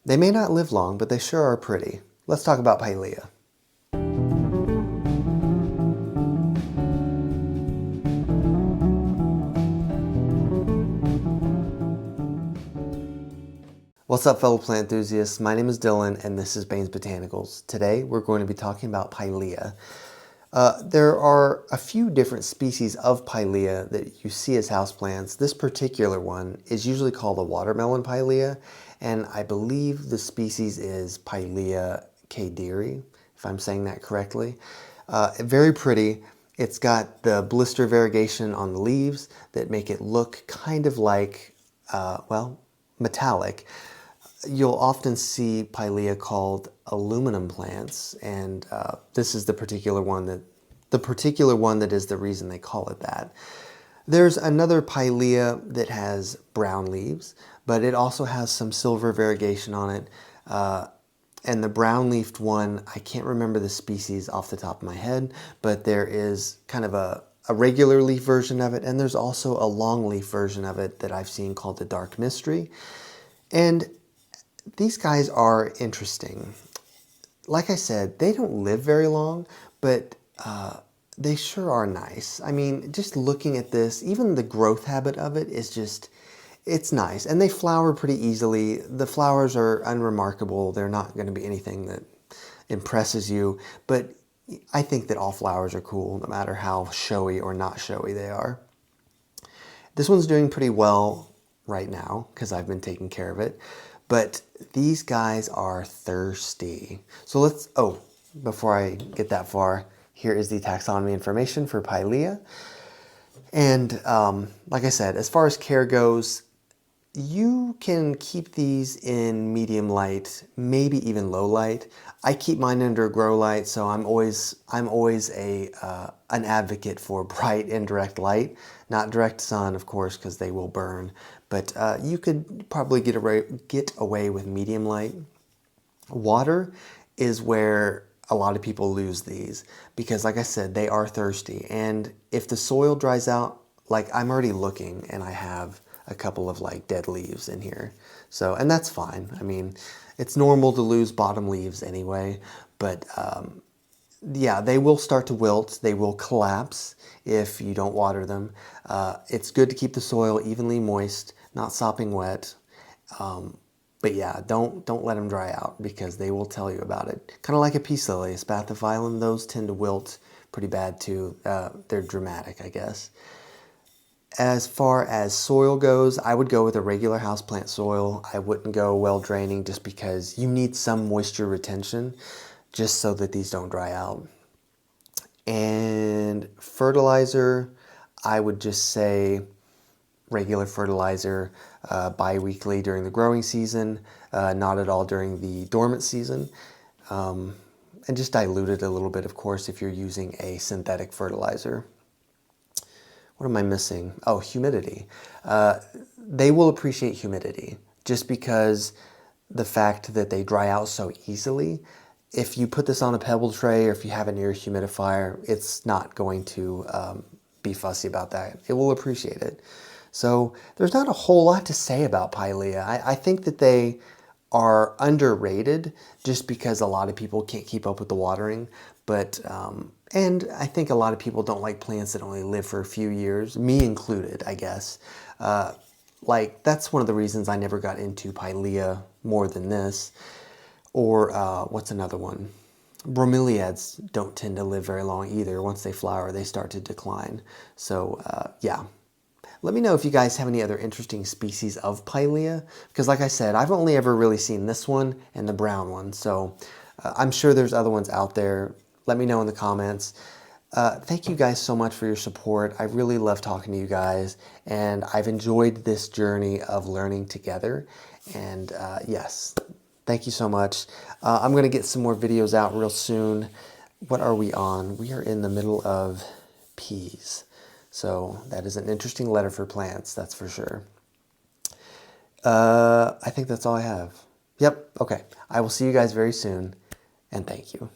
They may not live long, but they sure are pretty. Let's talk about Pilea. What's up, fellow plant enthusiasts? My name is Dylan and this is Bane's Botanicals. Today we're going to be talking about Pilea. There are a few different species of Pilea that you see as houseplants. This particular one is usually called a watermelon Pilea, and I believe the species is Pilea kaderi, if I'm saying that correctly. Very pretty. It's got the blister variegation on the leaves that make it look kind of like, well, metallic. You'll often see Pilea called aluminum plants, and this is the particular one that is the reason they call it that. There's another Pilea that has brown leaves, but it also has some silver variegation on it. And the brown-leafed one, I can't remember the species off the top of my head, but there is kind of a regular leaf version of it, and there's also a long leaf version of it that I've seen called the Dark Mystery. And these guys are interesting. Like I said, they don't live very long, but they sure are nice. I mean, just looking at this, even the growth habit of it is just, it's nice. And they flower pretty easily. The flowers are unremarkable. They're not going to be anything that impresses you, but I think that all flowers are cool, no matter how showy or not showy they are. This one's doing pretty well right now because I've been taking care of it. But these guys are thirsty. So let's, before I get that far, here is the taxonomy information for Pilea. And like I said, as far as care goes, you can keep these in medium light, maybe even low light. I keep mine under a grow light, so I'm always an advocate for bright indirect light, not direct sun, of course, because they will burn. But you could probably get away with medium light. Water is where a lot of people lose these because, like I said, they are thirsty. And if the soil dries out, like I'm already looking and I have a couple of like dead leaves in here. So, and that's fine. I mean, it's normal to lose bottom leaves anyway, but yeah, they will start to wilt. They will collapse if you don't water them. It's good to keep the soil evenly moist, not sopping wet. But yeah, don't let them dry out because they will tell you about it. Kind of like a peace lily, a spathiphyllum, those tend to wilt pretty bad too. They're dramatic, I guess. As far as soil goes, I would go with a regular houseplant soil. I wouldn't go well draining just because you need some moisture retention just so that these don't dry out. And fertilizer, I would just say regular fertilizer bi-weekly during the growing season, not at all during the dormant season. And just dilute it a little bit, of course, if you're using a synthetic fertilizer. What am I missing? Oh, humidity. They will appreciate humidity just because the fact that they dry out so easily. If you put this on a pebble tray or if you have it near a humidifier, it's not going to be fussy about that. It will appreciate it. So there's not a whole lot to say about Pilea. I think that they are underrated just because a lot of people can't keep up with the watering. But and I think a lot of people don't like plants that only live for a few years, me included, I guess. Like, that's one of the reasons I never got into Pilea more than this. Or what's another one? Bromeliads don't tend to live very long either. Once they flower, they start to decline. So yeah. Let me know if you guys have any other interesting species of Pilea, because like I said, I've only ever really seen this one and the brown one. So I'm sure there's other ones out there. Let me know in the comments. Thank you guys so much for your support. I really love talking to you guys, and I've enjoyed this journey of learning together. And yes, thank you so much. I'm going to get some more videos out real soon. What are we on? We are in the middle of peas. So that is an interesting letter for plants, that's for sure. I think that's all I have. Yep, okay. I will see you guys very soon, and thank you.